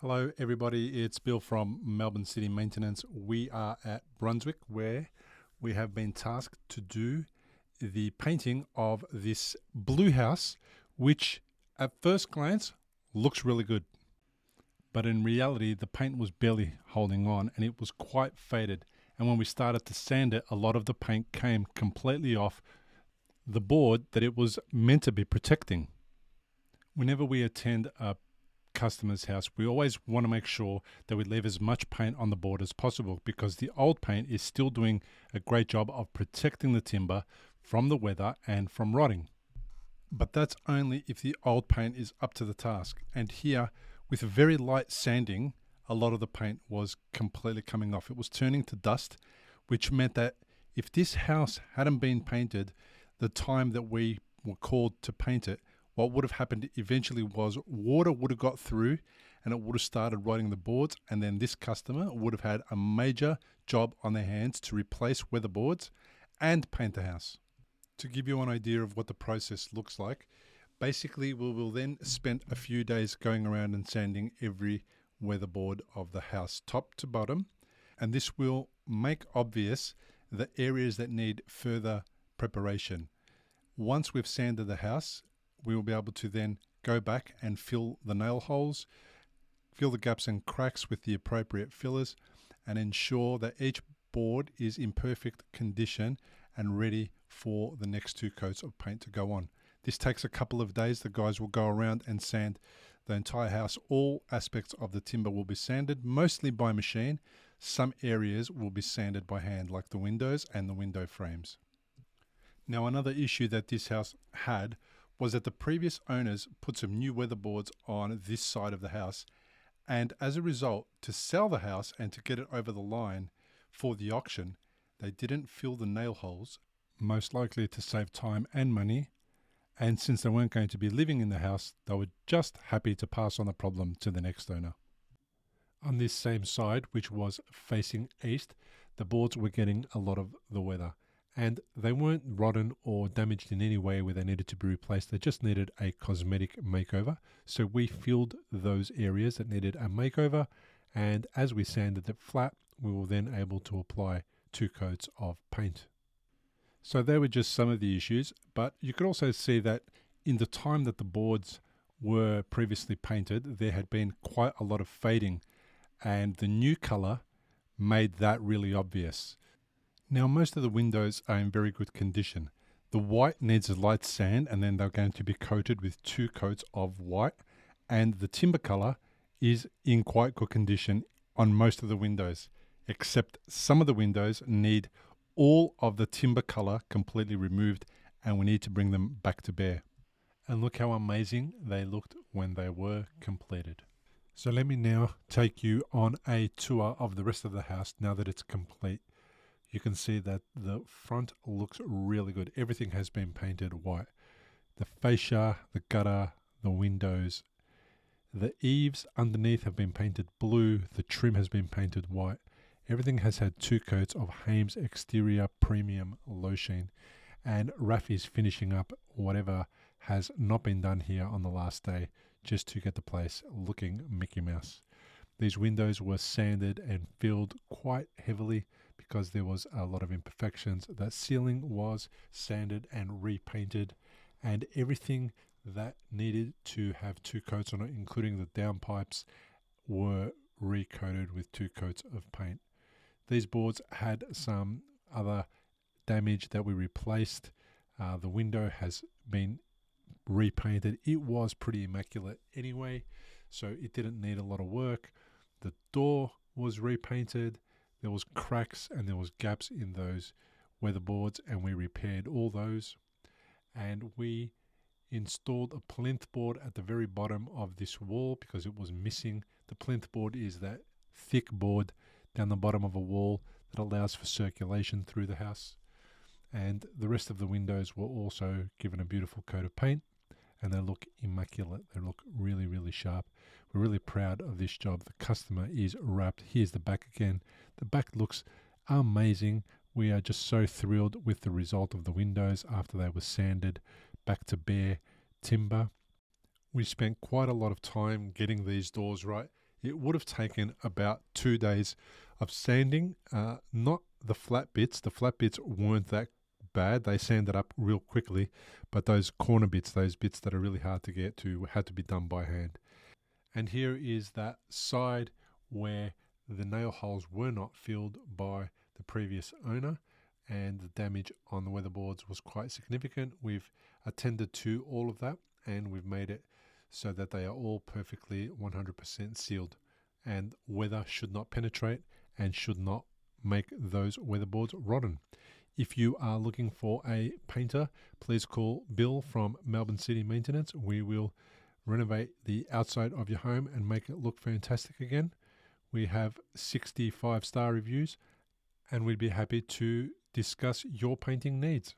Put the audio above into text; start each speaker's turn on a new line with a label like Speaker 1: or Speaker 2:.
Speaker 1: Hello everybody, it's Bill from Melbourne City Maintenance. We are at Brunswick where we have been tasked to do the painting of this blue house, which at first glance looks really good. But in reality, the paint was barely holding on and it was quite faded. And when we started to sand it, a lot of the paint came completely off the board that it was meant to be protecting. Whenever we attend a customer's house, we always want to make sure that we leave as much paint on the board as possible because the old paint is still doing a great job of protecting the timber from the weather and from rotting. But that's only if the old paint is up to the task. And here, with very light sanding, a lot of the paint was completely coming off. It was turning to dust, which meant that if this house hadn't been painted the time that we were called to paint it, what would have happened eventually was water would have got through and it would have started rotting the boards, and then this customer would have had a major job on their hands to replace weatherboards and paint the house. To give you an idea of what the process looks like, basically we will then spend a few days going around and sanding every weatherboard of the house top to bottom, and this will make obvious the areas that need further preparation. Once we've sanded the house, we will be able to then go back and fill the nail holes, fill the gaps and cracks with the appropriate fillers, and ensure that each board is in perfect condition and ready for the next 2 coats of paint to go on. This takes a couple of days. The guys will go around and sand the entire house. All aspects of the timber will be sanded, mostly by machine. Some areas will be sanded by hand, like the windows and the window frames. Now, another issue that this house had was that the previous owners put some new weatherboards on this side of the house, and as a result, to sell the house and to get it over the line for the auction, they didn't fill the nail holes, most likely to save time and money, and since they weren't going to be living in the house, they were just happy to pass on the problem to the next owner. On this same side, which was facing east, the boards were getting a lot of the weather, and they weren't rotten or damaged in any way where they needed to be replaced. They just needed a cosmetic makeover. So we filled those areas that needed a makeover, and as we sanded it flat, we were then able to apply 2 coats of paint. So they were just some of the issues, but you could also see that in the time that the boards were previously painted, there had been quite a lot of fading, and the new color made that really obvious. Now, most of the windows are in very good condition. The white needs a light sand, and then they're going to be coated with 2 coats of white, and the timber color is in quite good condition on most of the windows, except some of the windows need all of the timber color completely removed, and we need to bring them back to bare. And look how amazing they looked when they were completed. So let me now take you on a tour of the rest of the house now that it's complete. You can see that the front looks really good. Everything has been painted white. The fascia, the gutter, the windows, the eaves underneath have been painted blue. The trim has been painted white. Everything has had 2 coats of Hames Exterior Premium Low Sheen. And Rafi's finishing up whatever has not been done here on the last day, just to get the place looking Mickey Mouse. These windows were sanded and filled quite heavily because there was a lot of imperfections. That ceiling was sanded and repainted, and everything that needed to have 2 coats on it, including the downpipes, were recoated with 2 coats of paint. These boards had some other damage that we replaced. The window has been repainted. It was pretty immaculate anyway, so it didn't need a lot of work. The door was repainted. There was cracks and there was gaps in those weatherboards, and we repaired all those. And we installed a plinth board at the very bottom of this wall because it was missing. The plinth board is that thick board down the bottom of a wall that allows for circulation through the house. And the rest of the windows were also given a beautiful coat of paint, and they look immaculate. They look really, really sharp. We're really proud of this job. The customer is wrapped. Here's the back again. The back looks amazing. We are just so thrilled with the result of the windows after they were sanded back to bare timber. We spent quite a lot of time getting these doors right. It would have taken about 2 days of sanding, not the flat bits. The flat bits weren't that bad. They sanded up real quickly, but those corner bits, those bits that are really hard to get to, had to be done by hand. And here is that side where the nail holes were not filled by the previous owner, and the damage on the weatherboards was quite significant. We've attended to all of that, and we've made it so that they are all perfectly 100% sealed, and weather should not penetrate and should not make those weatherboards rotten. If you are looking for a painter, please call Bill from Melbourne City Maintenance. We will renovate the outside of your home and make it look fantastic again. We have 65-star reviews, and we'd be happy to discuss your painting needs.